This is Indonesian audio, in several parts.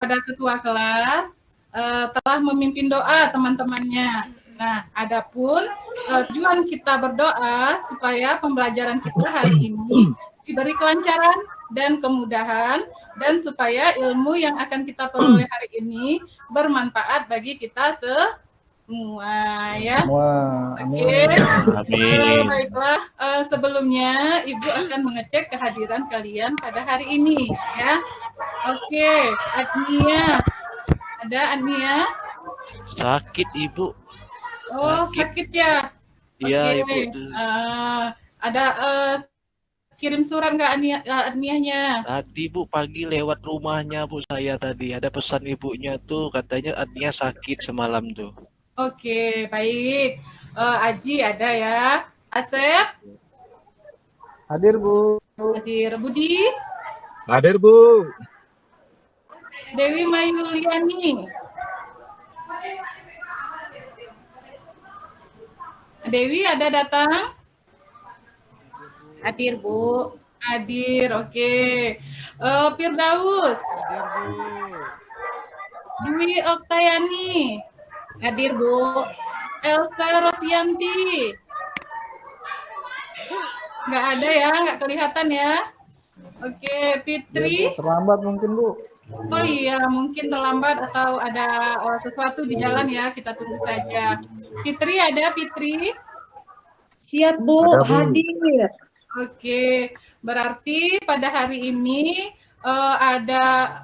kepada ketua kelas telah memimpin doa teman-temannya. Nah, adapun tujuan kita berdoa supaya pembelajaran kita hari ini diberi kelancaran dan kemudahan, dan supaya ilmu yang akan kita peroleh hari ini bermanfaat bagi kita semua, ya. Oke. Baiklah, sebelumnya Ibu akan mengecek kehadiran kalian pada hari ini, ya. Oke, Agnia. Ada Agnia? Sakit, Ibu. Oh, sakit ya? Iya, Oke. Ibu. Ada kirim surat nggak Agnianya? Tadi, Bu, pagi lewat rumahnya, Bu, saya tadi. Ada pesan ibunya tuh, katanya Agnia sakit semalam tuh. Oke, baik. Aji ada ya? Asep? Hadir, Bu. Hadir. Budi? Hadir, Bu. Dewi Mayuliani? Dewi ada datang? Hadir, Bu. Hadir, oke. Firdaus? Hadir, Bu. Dwi Oktayani? Hadir, Bu. Elsa Rosyanti? Nggak ada ya, nggak kelihatan ya. Oke, Fitri? Ya, Bu, terlambat mungkin, Bu. Oh iya, mungkin terlambat atau ada sesuatu di jalan ya, kita tunggu saja. Fitri ada, Fitri? Siap, Bu. Ada, Bu. Hadir. Oke, berarti pada hari ini ada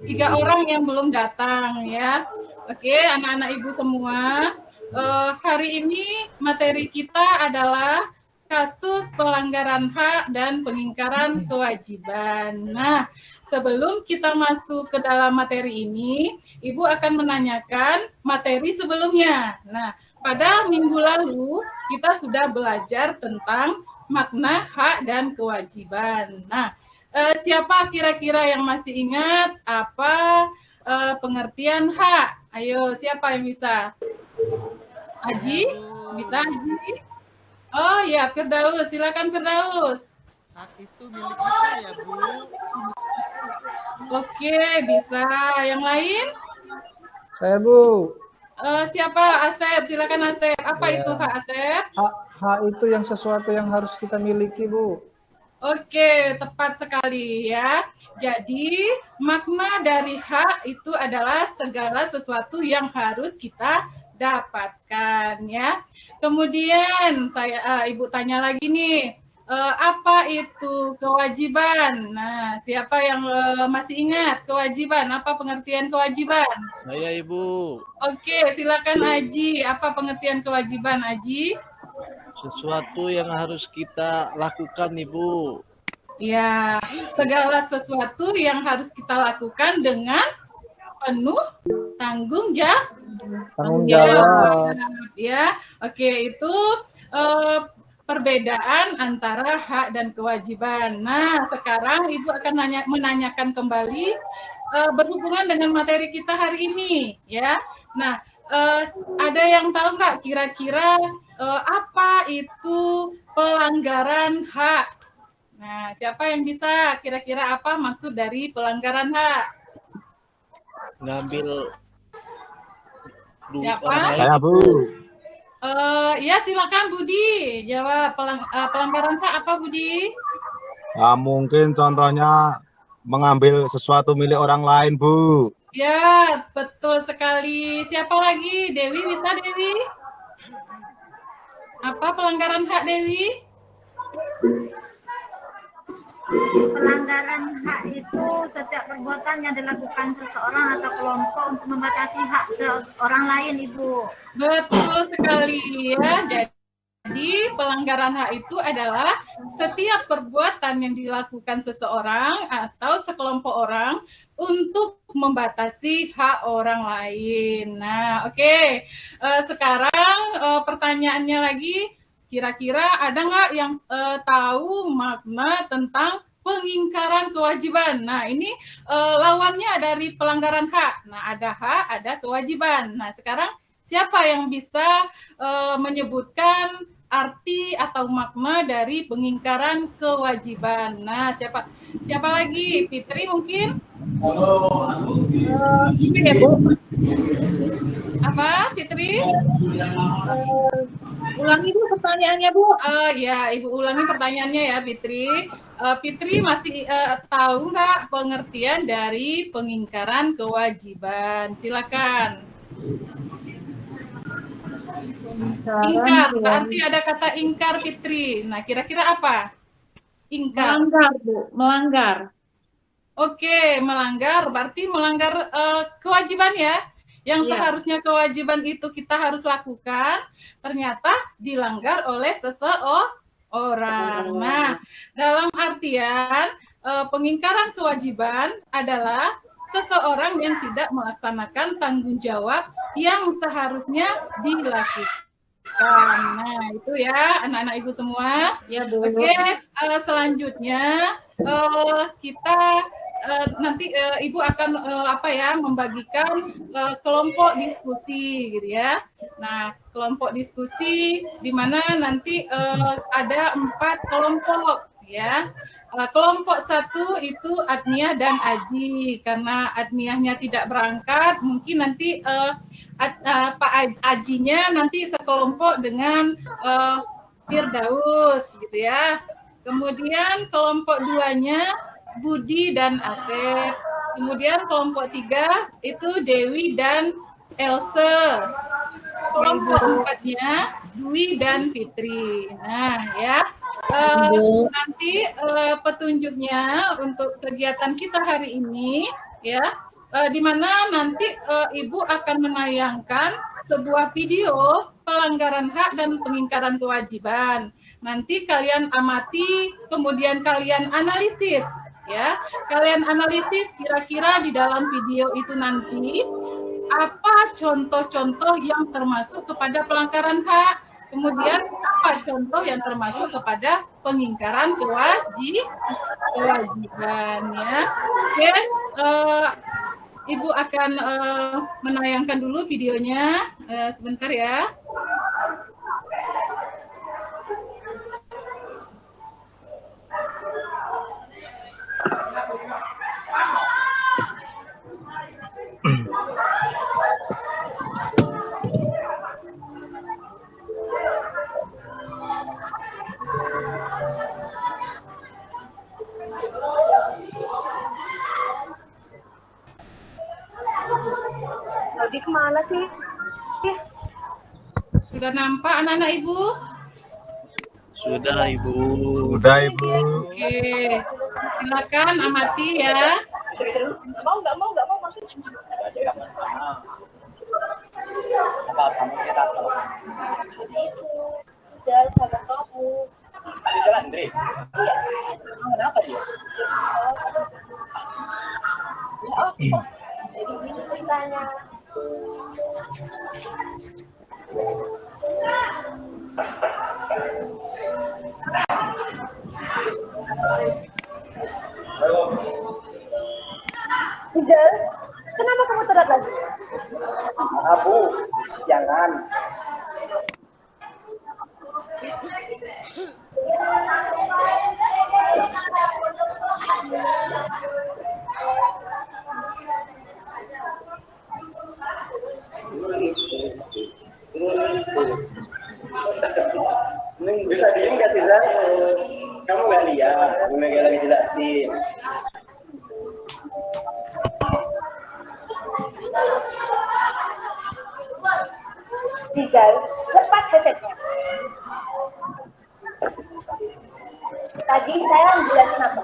3 orang yang belum datang ya. Oke, anak-anak Ibu semua, hari ini materi kita adalah kasus pelanggaran hak dan pengingkaran kewajiban. Nah, sebelum kita masuk ke dalam materi ini, Ibu akan menanyakan materi sebelumnya. Nah, pada minggu lalu kita sudah belajar tentang makna hak dan kewajiban. Nah, siapa kira-kira yang masih ingat apa pengertian hak? Ayo, siapa yang bisa? Aji? Bisa, Aji? Oh ya, Firdaus. Silakan, Firdaus. Hak itu milik kita ya, Bu. Oke, bisa. Yang lain? Saya, Bu. Siapa? Asep. Silakan, Asep. Apa itu hak, Asep? Hak itu yang sesuatu yang harus kita miliki, Bu. Oke, tepat sekali ya. Jadi, makna dari hak itu adalah segala sesuatu yang harus kita dapatkan ya. Kemudian Ibu tanya lagi nih, apa itu kewajiban? Nah, siapa yang masih ingat kewajiban? Apa pengertian kewajiban? Saya, Ibu. Oke, silakan Aji. Apa pengertian kewajiban, Aji? Sesuatu yang harus kita lakukan, Ibu. Ya, segala sesuatu yang harus kita lakukan dengan penuh tanggung jawab. Ya, oke, itu perbedaan antara hak dan kewajiban. Nah, sekarang Ibu akan menanyakan kembali berhubungan dengan materi kita hari ini, ya. Nah, ada yang tahu nggak kira-kira apa itu pelanggaran hak? Nah, siapa yang bisa kira-kira apa maksud dari pelanggaran hak? Ngambil duit Siapa? orang lain. Saya, Bu. Ya, silakan Budi. Jawab pelanggaran hak apa, Budi? Mungkin contohnya mengambil sesuatu milik orang lain, Bu. Ya, betul sekali. Siapa lagi? Dewi, bisa Dewi? Apa pelanggaran hak, Dewi? Pelanggaran hak itu setiap perbuatan yang dilakukan seseorang atau kelompok untuk membatasi hak seorang lain, Ibu. Betul sekali ya. Jadi pelanggaran hak itu adalah setiap perbuatan yang dilakukan seseorang atau sekelompok orang untuk membatasi hak orang lain. Nah, oke. Sekarang pertanyaannya lagi, kira-kira ada nggak yang tahu makna tentang pengingkaran kewajiban? Nah, ini lawannya dari pelanggaran hak. Nah, ada hak, ada kewajiban. Nah, sekarang siapa yang bisa menyebutkan arti atau makna dari pengingkaran kewajiban. Nah, siapa lagi? Fitri mungkin? Ini ya Bu. Apa, Fitri? Ulangi Bu pertanyaannya Bu. Ya, Ibu ulangi pertanyaannya ya, Fitri. Fitri masih tahu nggak pengertian dari pengingkaran kewajiban? Silakan. Ingkar, berarti ada kata ingkar, Fitri. Nah, kira-kira apa? Ingkar. Melanggar Bu, melanggar. Oke, melanggar, berarti melanggar kewajiban ya. Yang seharusnya kewajiban itu kita harus lakukan, ternyata dilanggar oleh seseorang. Nah, dalam artian pengingkaran kewajiban adalah seseorang yang tidak melaksanakan tanggung jawab yang seharusnya dilakukan. Nah, itu ya anak-anak Ibu semua. Ya Bu. Oke, selanjutnya kita nanti Ibu akan membagikan kelompok diskusi gitu ya. Nah, kelompok diskusi di mana nanti ada 4 kelompok ya. Kelompok 1 itu Adniah dan Aji. Karena Adniahnya tidak berangkat, mungkin nanti Pak Ajinya nanti sekelompok dengan Firdaus gitu ya. Kemudian kelompok 2-nya Budi dan Asep. Kemudian kelompok 3 itu Dewi dan Else. Kelompok 4-nya Dwi dan Fitri. Nah ya, nanti petunjuknya untuk kegiatan kita hari ini ya, di mana nanti Ibu akan menayangkan sebuah video pelanggaran hak dan pengingkaran kewajiban. Nanti kalian amati, kemudian kalian analisis ya. Kalian analisis kira-kira di dalam video itu nanti apa contoh-contoh yang termasuk kepada pelanggaran hak, kemudian apa contoh yang termasuk kepada pengingkaran kewajiban ya. Oke, Ibu akan menayangkan dulu videonya sebentar ya. Tadi kemana sih? Sudah nampak anak-anak Ibu? Sudah Ibu. Udah Ibu. Oke, silakan amati ya. Nggak mau. Apa kamu kita tahu? Itu. Zal sama kamu. Bisa Andre? Iya. Kenapa dia? Ya apa? Jadi gini ceritanya. Zal, kenapa kamu telat lagi? Bu, jangan. Bisa diem gak sih, Zan? Kamu gak lihat, aku lagi jelasin. Zal, lepas headsetnya. Tadi saya jelasin apa?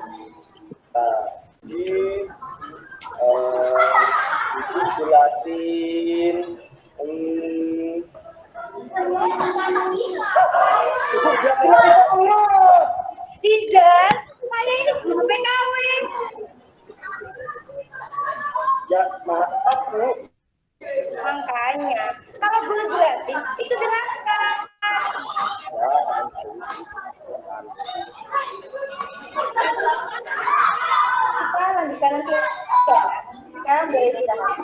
Jelasin Tidak, saya ini belum PKW. ya maaf Bu. Makanya, kalau belum jelasin, itu dengarkan. Kita lanjutkan nanti ya. Sekarang boleh istirahat.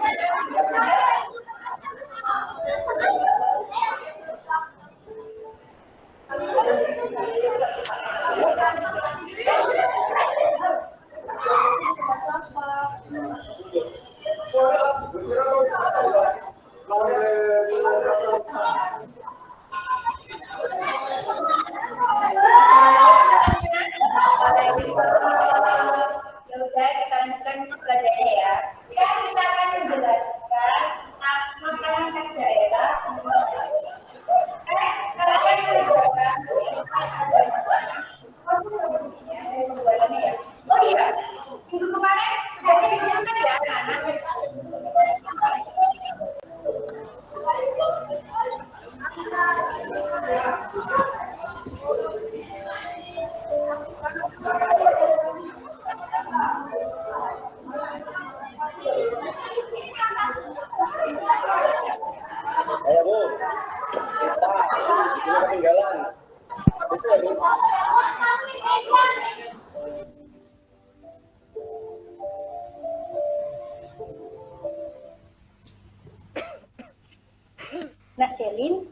Bersalin.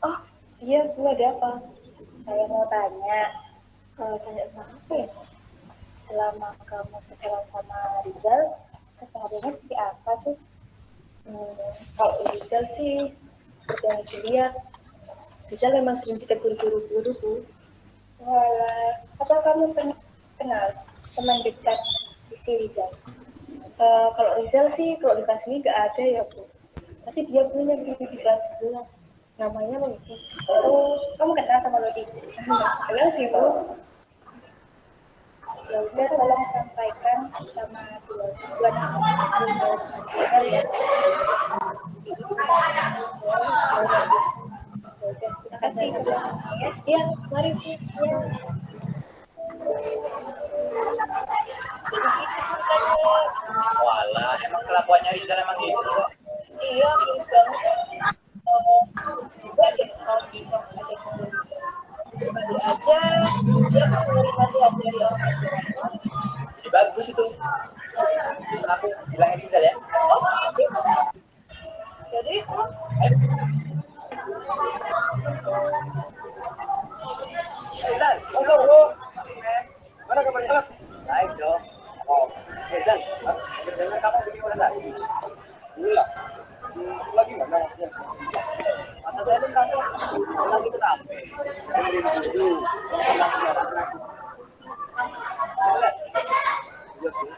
Oh iya Bu, ada apa? Saya mau tanya sama apa ya? Selama kamu sekolah sama Rizal, kesehariannya seperti apa sih? Kalau Rizal sih, seperti yang dilihat, Rizal memang sering sikat guru-guru Bu. Walah, apa kamu kenal teman dekat si Rizal? Kalau Rizal sih, kalau di kelas ini nggak ada ya Bu. Tapi dia punya guru di kelas sebelah. Namanya Lodi. Oh, kamu kenal sama Lodi? Kenal sih Bu. Ya udah, tolong sampaikan sama dua nama ya. Terima kasih. Iya, mari Bu. Ya. Walah, emang kelakuannya Rizal emang gitu kok. Iya, please banget. Coba deh kalau bisa ngajak ngobrol Rizal. Kali aja dia mau menerima nasihat dari orang tua. Jadi bagus itu. Terus aku bilangin Rizal ya. Jadi, Rizal, masuk bro. Mana kabarnya? Baik dong. Oh, Rizal, dengar kamu bikin ulang lagi. Ulang? Lagi mana maksudnya? Kata saya kan kamu lagi ke kafe. Iya sih.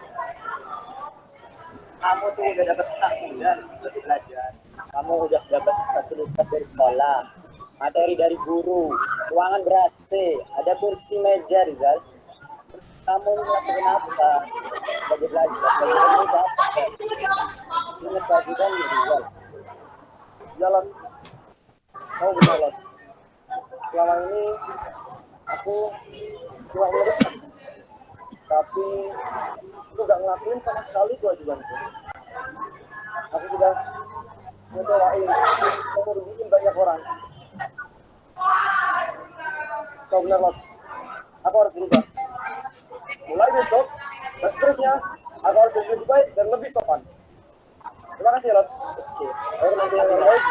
Kamu tuh udah dapat takdiran untuk belajar. Kamu udah dapat sertifikat dari sekolah, materi dari guru, ruangan ber-AC, ada kursi meja, Rizal. Terus kamu ngelakuin apa? Belajar belajar, ingat kewajiban ya, Rizal. Jalan, kamu benar loh. Selama ini aku cuma ngurus, tapi aku gak ngelakuin sama sekali kewajibanku. Aku sudah ngecewain, kamu rugiin banyak orang. Kau benar loh, aku harus berubah. Mulai besok dan seterusnya, aku harus lebih baik dan lebih sopan. Terima kasih Lot. Oke, ayo nanti yang baik.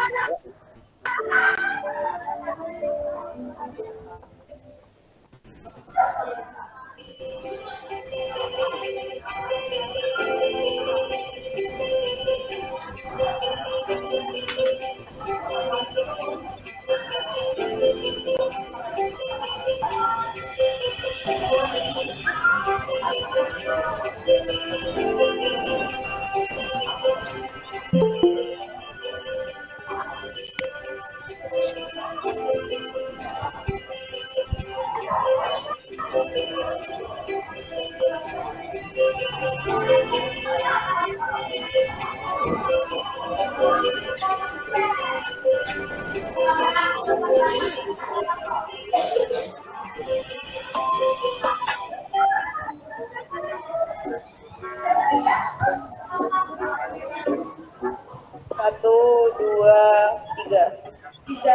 Satu, dua, tiga. Bisa?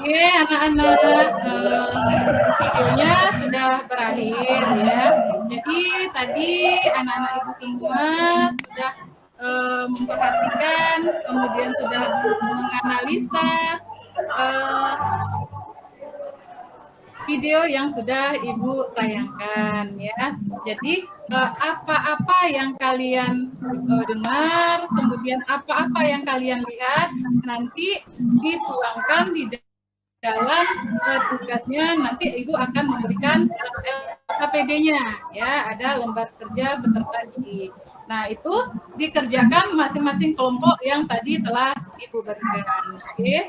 Oke, anak-anak, videonya sudah berakhir ya. Jadi tadi anak-anak ibu semua sudah memperhatikan, kemudian sudah menganalisa video yang sudah ibu tayangkan ya. Jadi apa-apa yang kalian dengar, kemudian apa-apa yang kalian lihat nanti dituangkan di dalam tugasnya. Nanti ibu akan memberikan LKPD-nya ya, ada lembar kerja beserta diri. Nah, itu dikerjakan masing-masing kelompok yang tadi telah ibu berikan. Oke.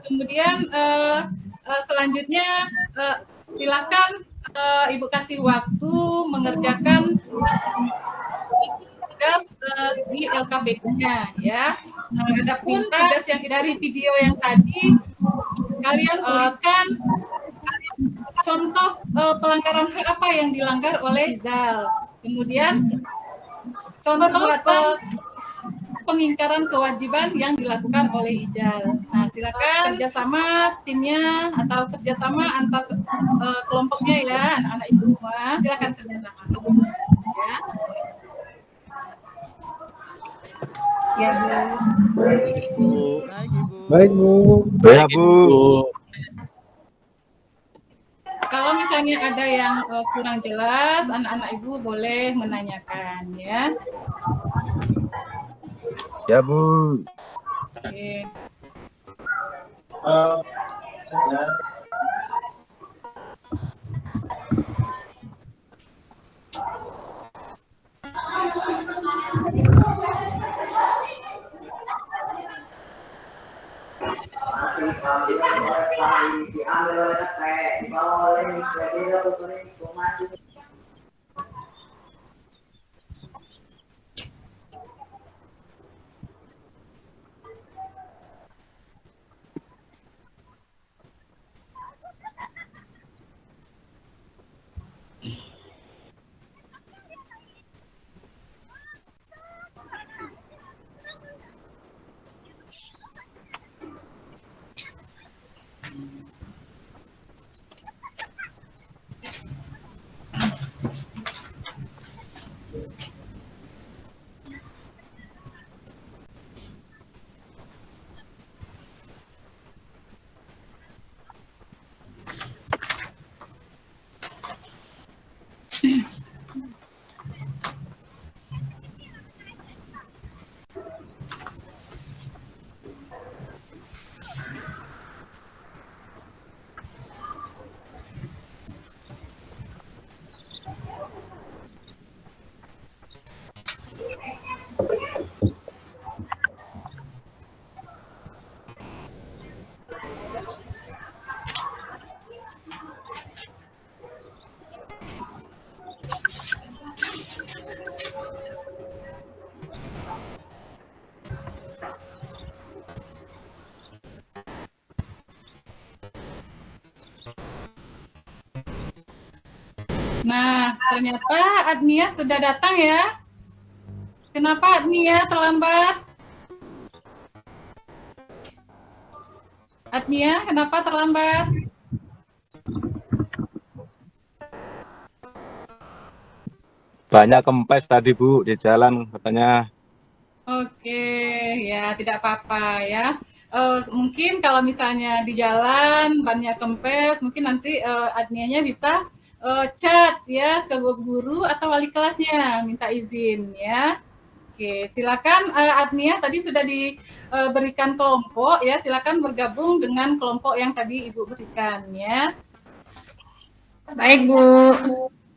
Kemudian selanjutnya silakan ibu kasih waktu mengerjakan tugas di LKPD-nya ya. Adapun tugas yang dari video yang tadi kalian tuliskan contoh pelanggaran hak apa yang dilanggar oleh Rizal. Kemudian contoh pengingkaran kewajiban yang dilakukan oleh Ijal. Nah, silakan kerjasama timnya atau kerjasama antar kelompoknya ya, anak-anak ibu semua. Silakan kerjasama. Ya. Ya, Bu. Baik, Ibu. Baik, Bu. Ya, Bu. Kalau misalnya ada yang kurang jelas, anak-anak ibu boleh menanyakan ya. Ya, Bu. Oke. Nah, ternyata Adnia sudah datang ya. Kenapa Adnia terlambat? Adnia, kenapa terlambat? Banyak kempes tadi, Bu, di jalan katanya. Oke, ya tidak apa-apa ya. Mungkin kalau misalnya di jalan bannya kempes, mungkin nanti Adnianya bisa chat ya ke guru atau wali kelasnya, minta izin ya. Oke, silakan Adnia tadi sudah diberikan kelompok ya, silakan bergabung dengan kelompok yang tadi Ibu berikan ya. Baik, Bu.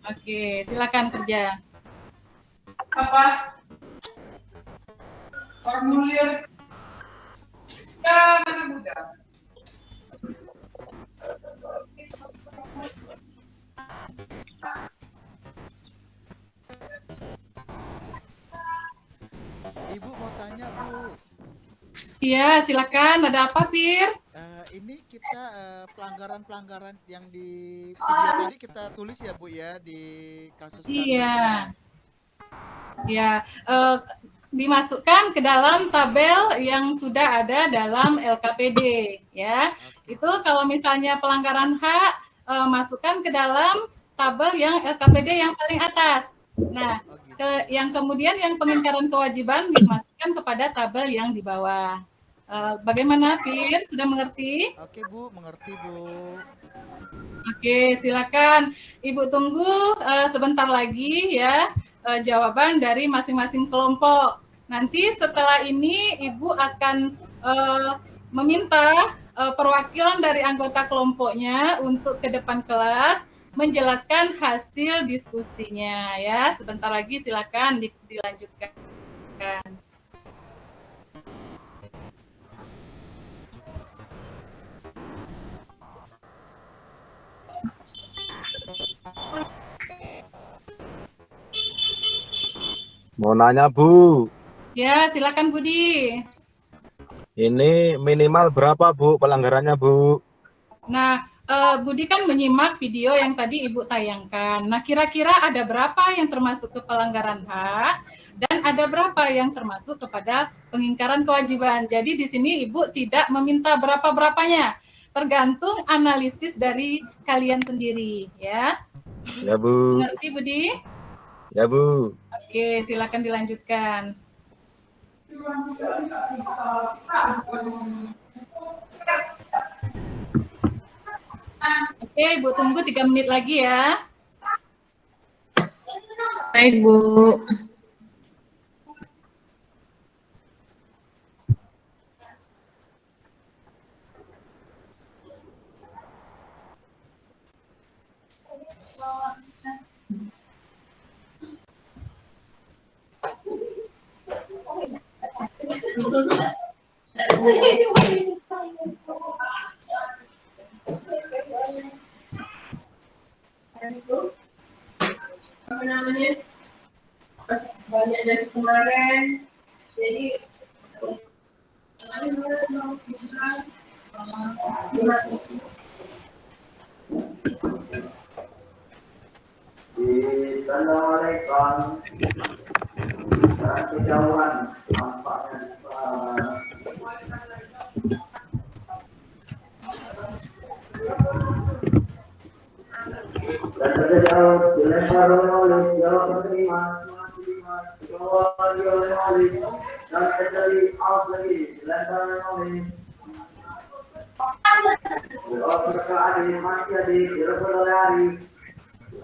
Oke, silakan kerja. Apa? Formulir. Ya, mana mudah. Ibu mau tanya, Bu. Iya, silakan. Ada apa, Fir? Ini kita pelanggaran-pelanggaran yang di video tadi kita tulis ya, Bu ya, di kasus Iya. Ya, dimasukkan ke dalam tabel yang sudah ada dalam LKPD ya. Itu kalau misalnya pelanggaran hak masukkan ke dalam tabel yang LKPD yang paling atas. Nah, yang kemudian yang pengingkaran kewajiban dimasukkan kepada tabel yang di bawah. Bagaimana, Fir? Sudah mengerti? Oke, Bu, mengerti, Bu. Oke, silakan. Ibu tunggu sebentar lagi ya jawaban dari masing-masing kelompok. Nanti setelah ini Ibu akan meminta perwakilan dari anggota kelompoknya untuk ke depan kelas menjelaskan hasil diskusinya ya. Sebentar lagi silakan dilanjutkan. Mau nanya, Bu. Ya, silakan Budi. Ini minimal berapa, Bu, pelanggarannya, Bu? Nah, Budi kan menyimak video yang tadi Ibu tayangkan. Nah, kira-kira ada berapa yang termasuk ke pelanggaran hak dan ada berapa yang termasuk kepada pengingkaran kewajiban. Jadi di sini Ibu tidak meminta berapa-berapanya, tergantung analisis dari kalian sendiri, ya. Ya Bu. Mengerti Budi? Ya Bu. Oke, silakan dilanjutkan. Oke, Ibu tunggu 3 menit lagi ya. Baik, Bu. Banyak dari kemarin, jadi Assalamualaikum. Kejauhan nampaknya dan terjauh dilempar oleh jawab menerima dan terjadi out lagi dilempar oleh Adi masih Adi direbut oleh Ari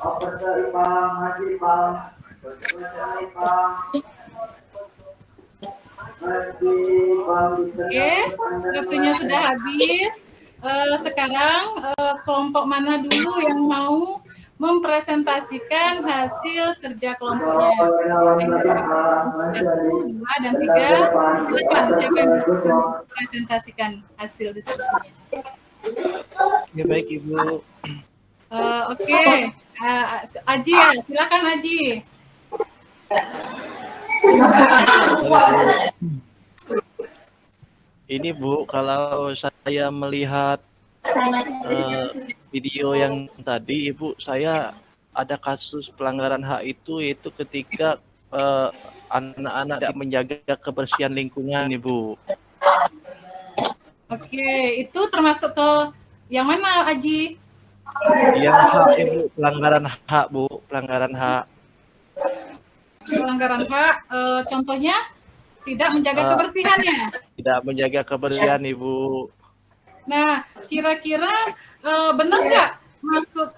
oper ke Ipang masih Ipang bersama Ipang masih Ipang. Oke, waktunya sudah habis. Sekarang kelompok mana dulu yang mau mempresentasikan hasil kerja kelompoknya? 1, 2, dan 3. Silakan, siapa yang bisa mempresentasikan hasil diskusinya? Ya baik Ibu. Oke, Aji ya, silakan Aji. Ini Bu, kalau saya melihat video yang tadi, Ibu, saya ada kasus pelanggaran hak itu ketika anak-anak tidak menjaga kebersihan lingkungan, Ibu. Oke, itu termasuk ke yang mana, Aji? Yang hak, Ibu, pelanggaran hak, Bu, pelanggaran hak. Pelanggaran hak, contohnya tidak menjaga kebersihannya. Tidak menjaga kebersihan, Ibu. Nah, kira-kira benar nggak masuk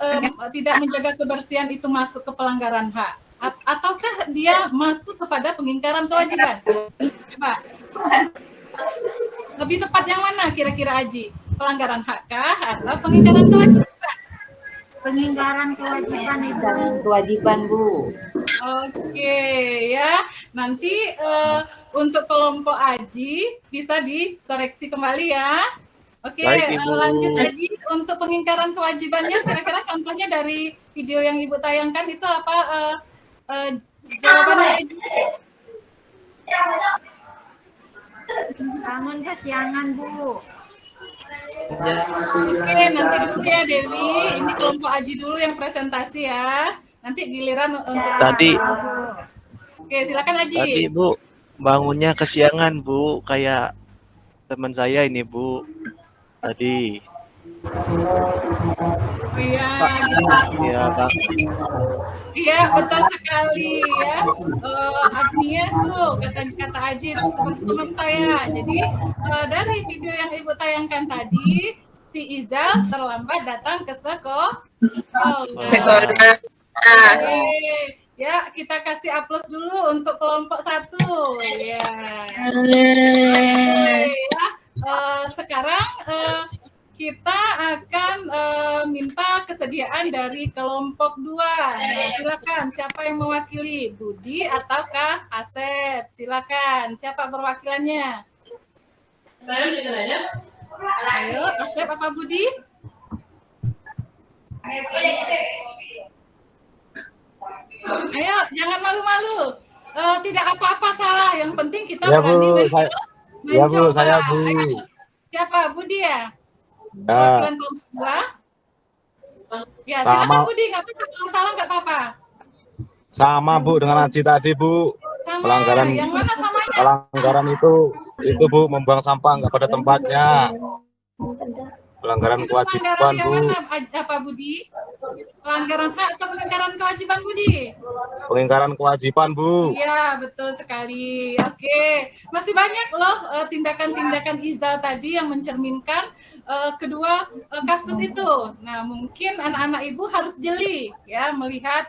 tidak menjaga kebersihan itu masuk ke pelanggaran hak? Ataukah dia masuk kepada pengingkaran kewajiban? Coba. Lebih tepat yang mana kira-kira Aji? Pelanggaran hak kah atau pengingkaran kewajiban? Pengingkaran kewajiban Ibu. kewajiban Bu. Oke ya, nanti untuk kelompok Aji bisa dikoreksi kembali ya. Oke, Baik, Ibu. lanjut Aji untuk pengingkaran kewajibannya. Kira-kira contohnya dari video yang Ibu tayangkan itu apa jawabannya? Bangun kesiangan Bu. Oke, nanti dulu ya Dewi. Ini kelompok Aji dulu yang presentasi ya. Nanti giliran Tadi. Oke, silakan Aji. Tadi Bu, bangunnya kesiangan Bu, kayak teman saya ini Bu. Tadi. Iya. Iya, Bang. Iya, betul sekali ya. Artinya tuh kata Aji teman saya. Jadi dari video yang Ibu tayangkan tadi, si Izal terlambat datang ke sekolah. Ya, kita kasih aplaus dulu untuk kelompok 1. Ya. Sekarang kita akan minta kesediaan dari kelompok 2. Nah, silakan siapa yang mewakili, Budi ataukah Asep? Silakan, siapa perwakilannya? Ayo, Asep apa Budi? Ayo, jangan malu-malu. Tidak apa-apa salah, yang penting kita Ya berani Bu, mencoba. ya Bu, saya Bu. Ayo, siapa? Budi ya? Ya, Perwakilan kelompok 2. Ya, Sama. silakan Budi, nggak apa-apa, kalau salah nggak apa-apa. Sama Bu dengan Aji tadi Bu. Sama, Pelanggaran yang mana samanya? pelanggaran itu Bu, membuang sampah nggak pada tempatnya. Pelanggaran Itu pelanggaran kewajiban yang Bu. mana, apa Budi? Pelanggaran hak atau pengingkaran kewajiban Budi? Pengingkaran kewajiban Bu. Iya, betul sekali. Oke, masih banyak loh tindakan-tindakan Izal tadi yang mencerminkan kedua kasus itu. Nah, mungkin anak-anak ibu harus jeli ya melihat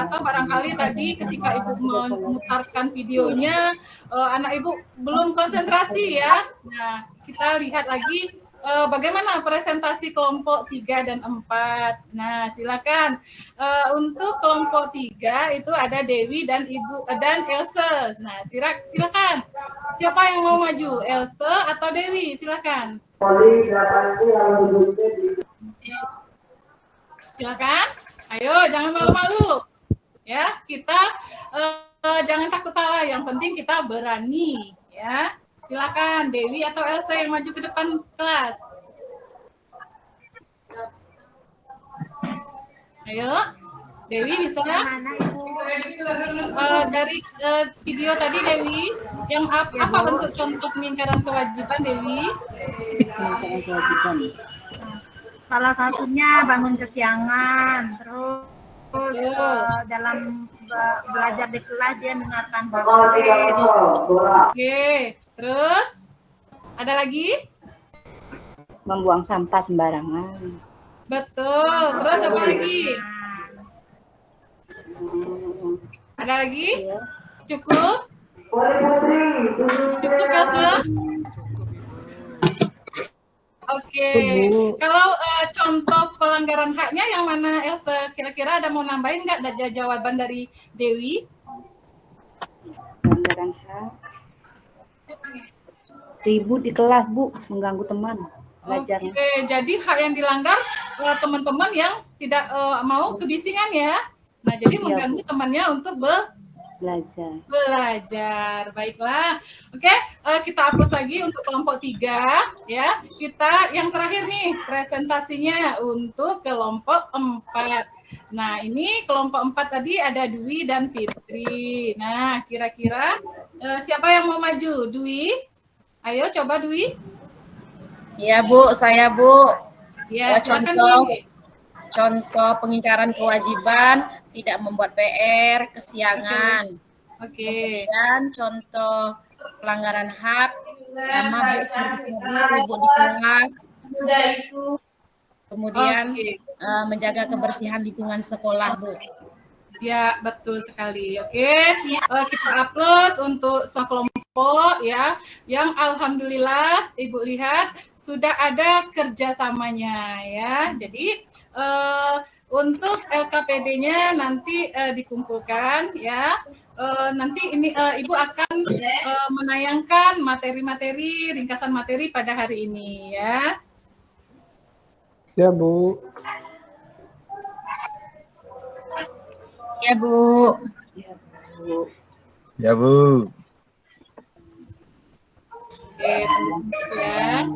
atau barangkali tadi ketika ibu memutarkan videonya anak ibu belum konsentrasi ya. Nah, kita lihat lagi bagaimana presentasi kelompok 3 dan 4. Nah, silakan. Untuk kelompok 3 itu ada Dewi dan Ibu dan Else. Nah, silakan. Siapa yang mau maju? Else atau Dewi? Silakan. Silakan. Ayo, jangan malu-malu. Ya, kita jangan takut salah. Yang penting kita berani, ya. Silakan Dewi atau Elsa yang maju ke depan kelas. Ayo, Dewi bisa? Dari video tadi Dewi, yang apa bentuk contoh pengingkaran kewajiban Dewi? Pengingkaran kewajiban. Salah satunya bangun kesiangan, terus dalam belajar di kelas dia dengarkan podcast. Oke, terus ada lagi? Membuang sampah sembarangan. Betul. Terus apa lagi? Ada lagi? Cukup? Cukup Elsa? Oke. Kalau contoh pelanggaran haknya yang mana Elsa? Kira-kira ada mau nambahin nggak ada jawaban dari Dewi? Pelanggaran hak. Ribut di kelas Bu, mengganggu teman belajarnya. Oke, jadi hak yang dilanggar teman-teman yang tidak mau kebisingan ya. Nah, jadi mengganggu temannya untuk belajar. Baiklah. Oke, kita hapus lagi untuk kelompok 3 ya. Kita yang terakhir nih presentasinya untuk kelompok 4. Nah, ini kelompok 4 tadi ada Dwi dan Fitri. Nah, kira-kira siapa yang mau maju? Dwi? Ayo coba Dwi. Ya Bu, saya Bu. Ya, contoh pengingkaran kewajiban, tidak membuat PR, kesiangan. Oke. Kemudian contoh pelanggaran hak sama ribut di kelas. Kemudian menjaga kebersihan lingkungan sekolah, Bu. Ya, betul sekali. Oke, kita upload untuk sekelompok ya, yang alhamdulillah Ibu lihat sudah ada kerjasamanya ya. Jadi untuk LKPD-nya nanti dikumpulkan ya. Nanti ini Ibu akan menayangkan materi-materi, ringkasan materi pada hari ini ya. Ya Bu. Ya Bu. Ya Bu. Oke, tunggu ya.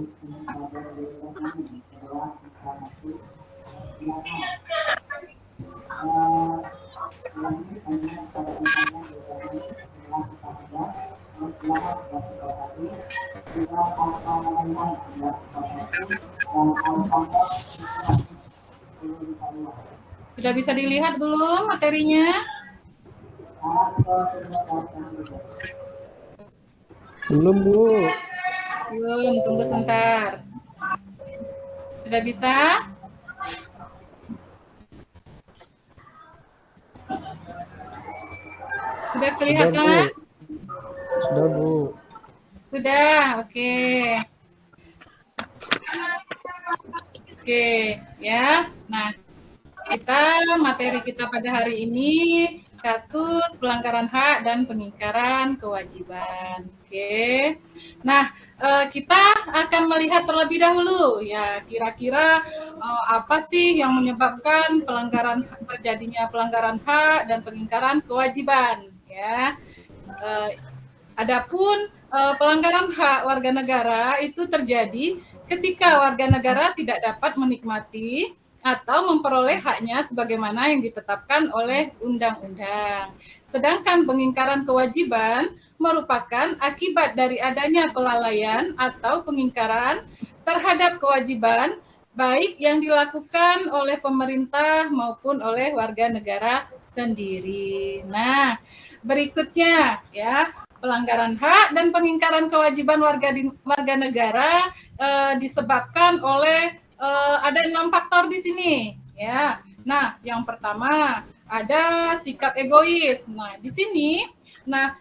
Sudah bisa dilihat belum materinya? Belum Bu. Belum, tunggu sebentar. Sudah bisa? Sudah kelihatan? Sudah Bu. Sudah, oke. Oke, ya. Nah, materi kita pada hari ini kasus pelanggaran hak dan pengingkaran kewajiban. Oke. Nah, kita akan melihat terlebih dahulu ya kira-kira apa sih yang menyebabkan terjadinya pelanggaran hak dan pengingkaran kewajiban ya. Adapun pelanggaran hak warga negara itu terjadi ketika warga negara tidak dapat menikmati atau memperoleh haknya sebagaimana yang ditetapkan oleh undang-undang. Sedangkan pengingkaran kewajiban merupakan akibat dari adanya kelalaian atau pengingkaran terhadap kewajiban baik yang dilakukan oleh pemerintah maupun oleh warga negara sendiri. Nah, berikutnya ya, pelanggaran hak dan pengingkaran kewajiban warga negara disebabkan oleh ada 6 faktor di sini ya. Nah, yang pertama ada sikap egois. Nah, di sini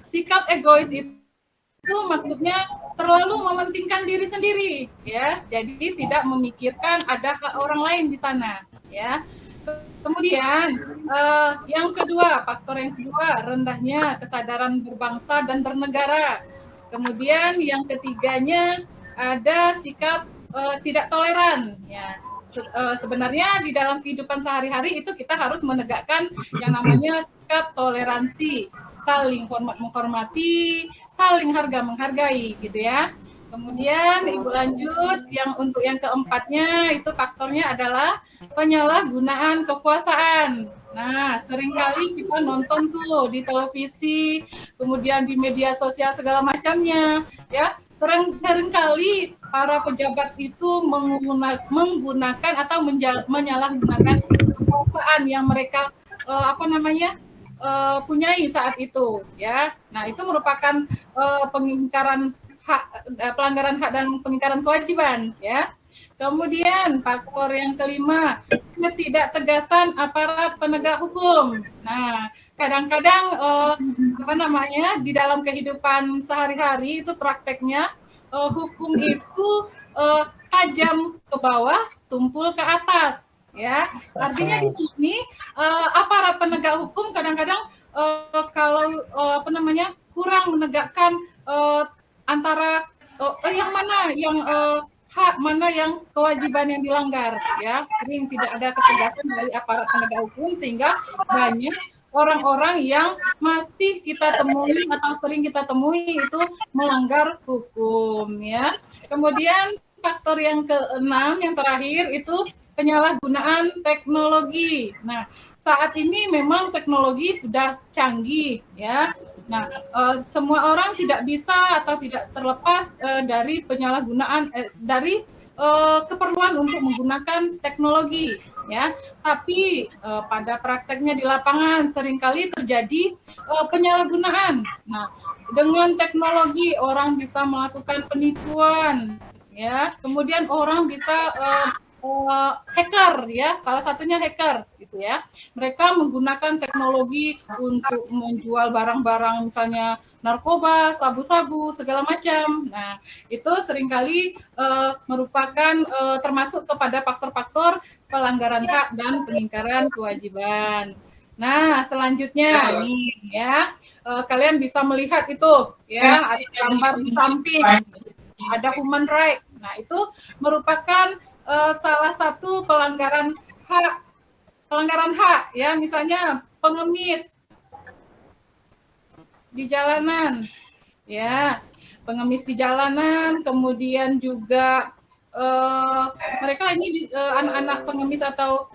sikap egois itu maksudnya terlalu mementingkan diri sendiri ya. Jadi tidak memikirkan ada hak orang lain di sana ya. Kemudian yang kedua, faktor yang kedua, rendahnya kesadaran berbangsa dan bernegara. Kemudian yang ketiganya ada sikap tidak toleran ya. Sebenarnya di dalam kehidupan sehari-hari itu kita harus menegakkan yang namanya sikap toleransi, saling hormat menghormati, saling harga menghargai gitu ya. Kemudian Ibu lanjut, yang untuk yang keempatnya itu faktornya adalah penyalahgunaan kekuasaan. Nah, seringkali kita nonton tuh di televisi, kemudian di media sosial segala macamnya, ya. Seringkali para pejabat itu menggunakan atau menyalahgunakan kekuasaan yang mereka punyai saat itu, ya. Nah, itu merupakan pengingkaran hak, pelanggaran hak dan pengingkaran kewajiban, ya. Kemudian faktor yang kelima, ketidaktegasan aparat penegak hukum. Nah, kadang-kadang di dalam kehidupan sehari-hari itu prakteknya hukum itu tajam ke bawah, tumpul ke atas, ya. Artinya di sini aparat penegak hukum kadang-kadang kurang menegakkan antara yang mana yang hak, mana yang kewajiban yang dilanggar, ya. Sering tidak ada ketegasan dari aparat penegak hukum sehingga banyak orang-orang yang masih kita temui atau sering kita temui itu melanggar hukum, ya. Kemudian faktor yang keenam yang terakhir itu penyalahgunaan teknologi. Nah, saat ini memang teknologi sudah canggih, ya. Nah, semua orang tidak bisa atau tidak terlepas dari penyalahgunaan dari keperluan untuk menggunakan teknologi, ya. Tapi pada prakteknya di lapangan seringkali terjadi penyalahgunaan. Nah, dengan teknologi orang bisa melakukan penipuan, ya. Kemudian orang bisa hacker, ya, salah satunya hacker gitu ya. Mereka menggunakan teknologi untuk menjual barang-barang misalnya narkoba, sabu-sabu, segala macam. Nah, itu seringkali merupakan termasuk kepada faktor-faktor pelanggaran hak dan pengingkaran kewajiban. Nah, selanjutnya nih ya, kalian bisa melihat itu ya, ada gambar di samping, ada human right. Nah, itu merupakan salah satu pelanggaran hak ya, misalnya pengemis di jalanan, ya, pengemis di jalanan, kemudian juga mereka ini anak-anak pengemis atau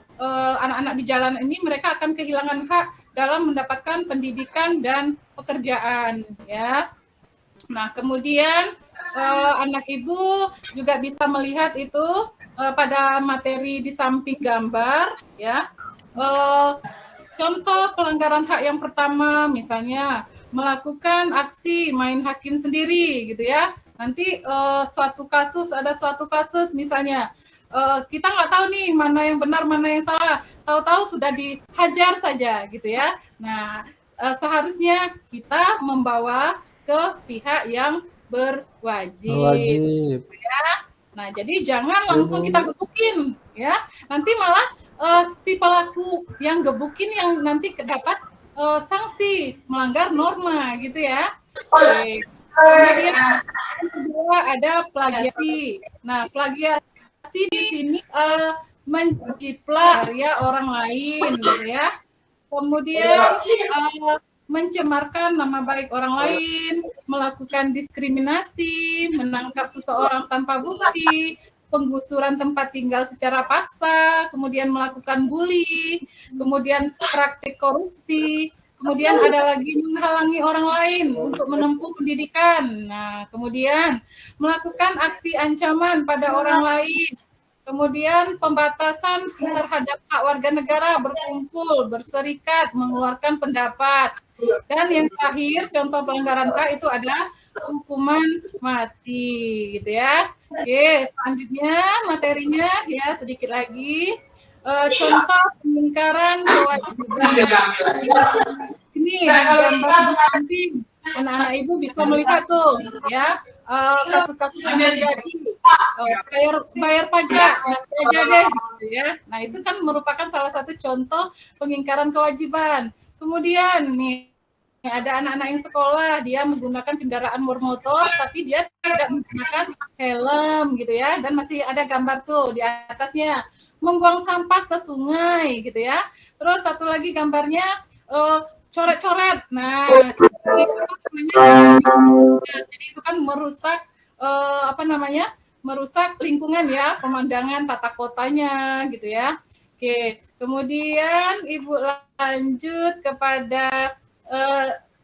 anak-anak di jalanan ini mereka akan kehilangan hak dalam mendapatkan pendidikan dan pekerjaan, ya. Nah, kemudian anak ibu juga bisa melihat itu pada materi di samping gambar, ya. Contoh pelanggaran hak yang pertama misalnya melakukan aksi main hakim sendiri gitu ya. Nanti ada suatu kasus misalnya kita nggak tahu nih mana yang benar mana yang salah, tahu-tahu sudah dihajar saja gitu ya. Nah, seharusnya kita membawa ke pihak yang berwajib. Ya. Nah, jadi jangan langsung kita gebukin, ya. Nanti malah si pelaku yang gebukin yang nanti dapat sanksi melanggar norma, gitu ya. Oke. Kemudian kedua ada plagiasi. Nah, plagiasi di sini menjiplak karya orang lain, gitu ya. Kemudian mencemarkan nama baik orang lain, melakukan diskriminasi, menangkap seseorang tanpa bukti, penggusuran tempat tinggal secara paksa, kemudian melakukan bully, kemudian praktik korupsi, kemudian ada lagi menghalangi orang lain untuk menempuh pendidikan. Nah, kemudian melakukan aksi ancaman pada orang lain. Kemudian pembatasan terhadap hak warga negara berkumpul, berserikat, mengeluarkan pendapat. Dan yang terakhir, contoh pelanggaran HAM itu ada hukuman mati, gitu ya. Oke, selanjutnya materinya ya sedikit lagi. Contoh pengingkaran kewajiban. Ini gambar samping. Anak-anak ibu bisa melihat tuh, ya, kasus-kasus yang terjadi. Bayar pajak, saja deh, gitu ya. Nah, itu kan merupakan salah satu contoh pengingkaran kewajiban. Kemudian nih, ada anak-anak yang sekolah, dia menggunakan kendaraan bermotor, tapi dia tidak menggunakan helm, gitu ya. Dan masih ada gambar tuh di atasnya, membuang sampah ke sungai, gitu ya. Terus satu lagi gambarnya coret-coret. Nah, jadi itu kan merusak merusak lingkungan ya, pemandangan tata kotanya, gitu ya. Oke, kemudian Ibu lanjut kepada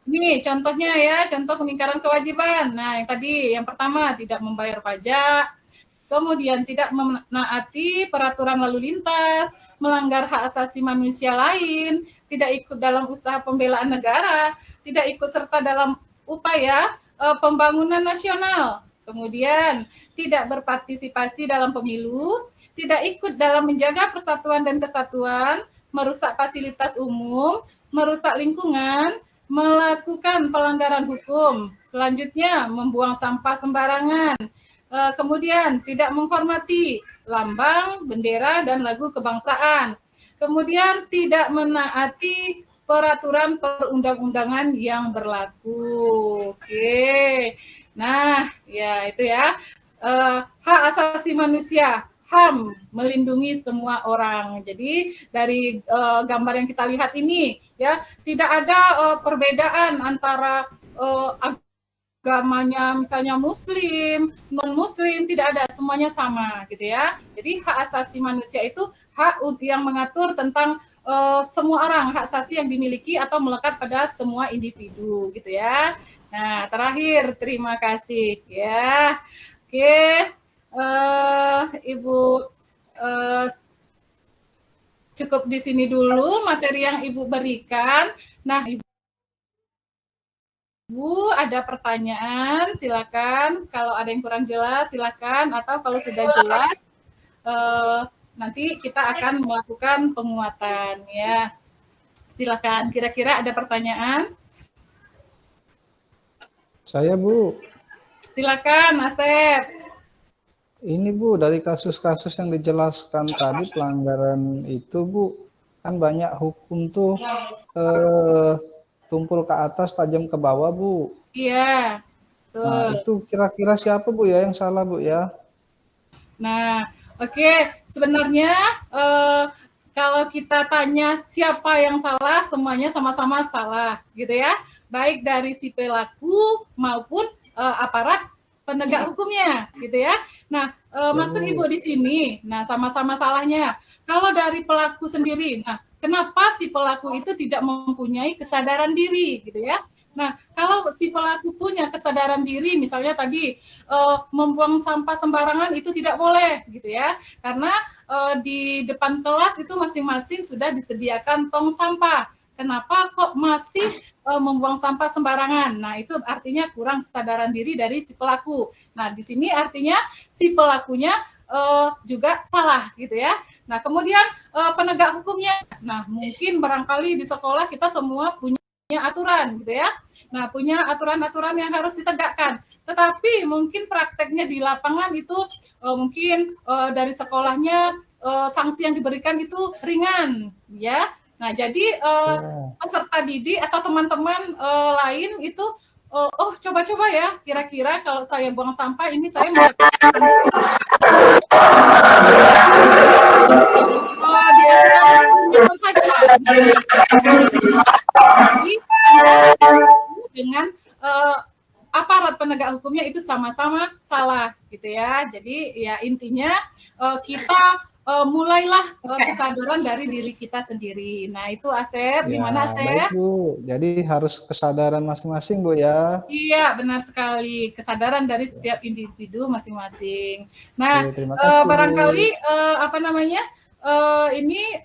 ini contohnya ya, contoh pengingkaran kewajiban. Nah, yang tadi yang pertama tidak membayar pajak, kemudian tidak menaati peraturan lalu lintas, melanggar hak asasi manusia lain, tidak ikut dalam usaha pembelaan negara, tidak ikut serta dalam upaya pembangunan nasional, kemudian tidak berpartisipasi dalam pemilu, tidak ikut dalam menjaga persatuan dan kesatuan, merusak fasilitas umum, merusak lingkungan, melakukan pelanggaran hukum, selanjutnya membuang sampah sembarangan, kemudian tidak menghormati lambang, bendera, dan lagu kebangsaan, kemudian tidak menaati peraturan perundang-undangan yang berlaku. Oke, nah ya itu ya, hak asasi manusia, HAM, melindungi semua orang. Jadi dari gambar yang kita lihat ini ya, tidak ada perbedaan antara agamanya misalnya muslim, non-muslim, tidak ada, semuanya sama gitu ya. Jadi hak asasi manusia itu hak yang mengatur tentang semua orang, hak asasi yang dimiliki atau melekat pada semua individu gitu ya. Nah, terakhir terima kasih ya. Oke, Ibu cukup di sini dulu materi yang Ibu berikan. Nah, Ibu ada pertanyaan, silakan. Kalau ada yang kurang jelas, silakan. Atau kalau sudah jelas, nanti kita akan melakukan penguatan ya. Silakan. Kira-kira ada pertanyaan? Saya, Bu. Silakan, Asep. Ini, Bu, dari kasus-kasus yang dijelaskan tadi pelanggaran itu, Bu, kan banyak hukum tuh tumpul ke atas, tajam ke bawah, Bu. Iya. Betul. Nah, itu kira-kira siapa, Bu, ya yang salah, Bu, ya? Nah, oke. Sebenarnya kalau kita tanya siapa yang salah, semuanya sama-sama salah, gitu ya. Baik dari si pelaku maupun aparat penegak hukumnya, gitu ya. Nah, maksud Ibu di sini, nah sama-sama salahnya. Kalau dari pelaku sendiri, nah kenapa si pelaku itu tidak mempunyai kesadaran diri, gitu ya? Nah, kalau si pelaku punya kesadaran diri, misalnya tadi membuang sampah sembarangan itu tidak boleh, gitu ya, karena di depan kelas itu masing-masing sudah disediakan tong sampah. Kenapa kok masih membuang sampah sembarangan? Nah, itu artinya kurang kesadaran diri dari si pelaku. Nah, di sini artinya si pelakunya juga salah, gitu ya. Nah, kemudian penegak hukumnya. Nah, mungkin barangkali di sekolah kita semua punya aturan, gitu ya. Nah, punya aturan-aturan yang harus ditegakkan. Tetapi mungkin prakteknya di lapangan itu mungkin dari sekolahnya sanksi yang diberikan itu ringan, ya. Nah, jadi peserta didik atau teman-teman lain itu, oh coba-coba ya, kira-kira kalau saya buang sampah ini saya mendapatkan dengan aparat penegak hukumnya itu sama-sama salah gitu ya. Jadi ya intinya kita mulailah kesadaran dari diri kita sendiri. Nah itu Asep, gimana Asep? Baik Bu, jadi harus kesadaran masing-masing Bu ya. Iya benar sekali, kesadaran dari setiap individu masing-masing. Nah Oke, terima kasih, Bu. barangkali apa namanya ini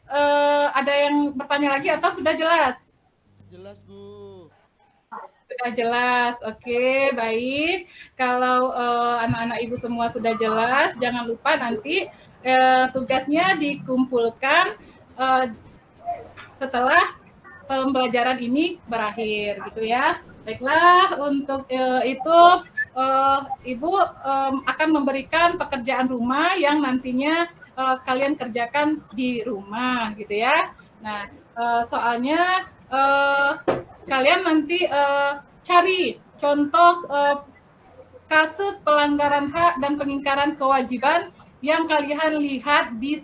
ada yang bertanya lagi atau sudah jelas? Jelas Bu. Sudah jelas, oke, baik. Kalau anak-anak ibu semua sudah jelas, jangan lupa nanti tugasnya dikumpulkan setelah pembelajaran ini berakhir, gitu ya. Baiklah, untuk itu ibu akan memberikan pekerjaan rumah yang nantinya kalian kerjakan di rumah, gitu ya. Nah, soalnya kalian nanti cari contoh kasus pelanggaran hak dan pengingkaran kewajiban yang kalian lihat di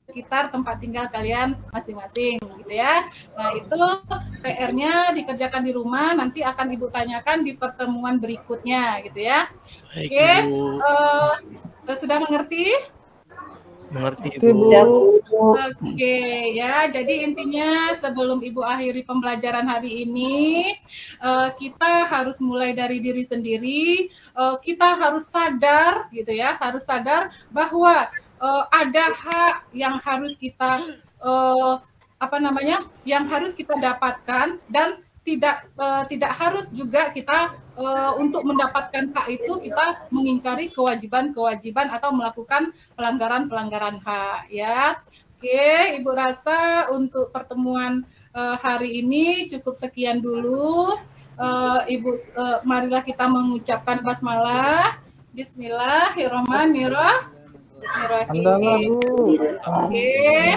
sekitar tempat tinggal kalian masing-masing gitu ya. Nah, itu PR-nya dikerjakan di rumah, nanti akan Ibu tanyakan di pertemuan berikutnya gitu ya. Oke, sudah mengerti? Mengerti Bu. Oke ya, jadi intinya sebelum Ibu akhiri pembelajaran hari ini, kita harus mulai dari diri sendiri. Kita harus sadar gitu ya, harus sadar bahwa ada hak yang harus kita yang harus kita dapatkan, dan tidak harus juga kita untuk mendapatkan hak itu kita mengingkari kewajiban-kewajiban atau melakukan pelanggaran-pelanggaran hak ya. Oke, Ibu rasa untuk pertemuan hari ini cukup sekian dulu. Ibu, marilah kita mengucapkan basmalah. Bismillahirrahmanirrahim. Alhamdulillah Bu. Oke.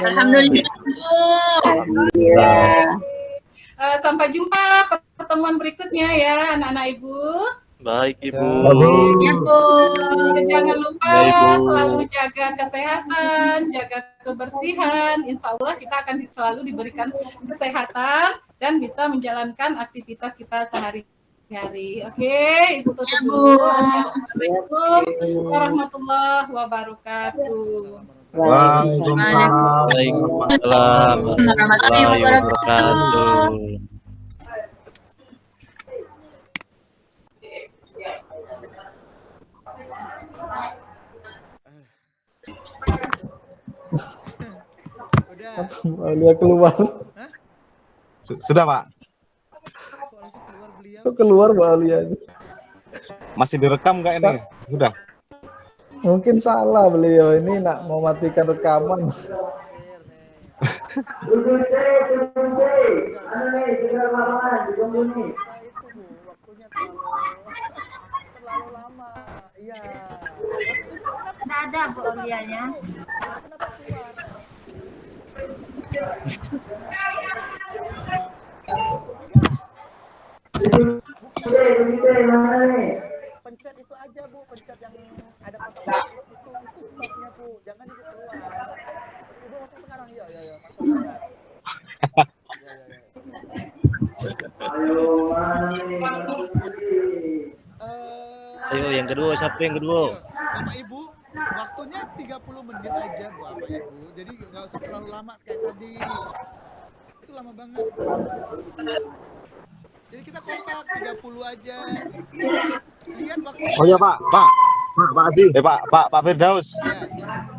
Alhamdulillah. Sampai jumpa pertemuan berikutnya ya anak-anak Ibu. Baik Ibu. Ya Bu. Jangan lupa Ya, Ibu. selalu jaga kesehatan, jaga kebersihan. Insya Allah kita akan selalu diberikan kesehatan dan bisa menjalankan aktivitas kita sehari-hari. Oke, Ibu tutup dulu. Assalamualaikum warahmatullahi wabarakatuh. Waalaikumsalam warahmatullahi wabarakatuh. Dia keluar. Sudah Pak. Kok keluar Bu Alia? Masih direkam nggak ini? Sudah. Mungkin salah beliau ini nak mau matikan rekaman. Tidak ada Bu Aulianya. Pencet itu aja Bu, pencet yang ada kotak itu stopnya Bu, jangan itu keluar. Ibu masuk sekarang, iya masuk sekarang. Ayo yang kedua, siapa yang kedua? Bapak Ibu, waktunya 30 menit aja Bapak Ibu, jadi nggak usah terlalu lama kayak tadi. Itu lama banget. Jadi kita kompak 30 aja. Lihat waktunya. Oh ya Pak Adi. Pak Firdaus. Ya.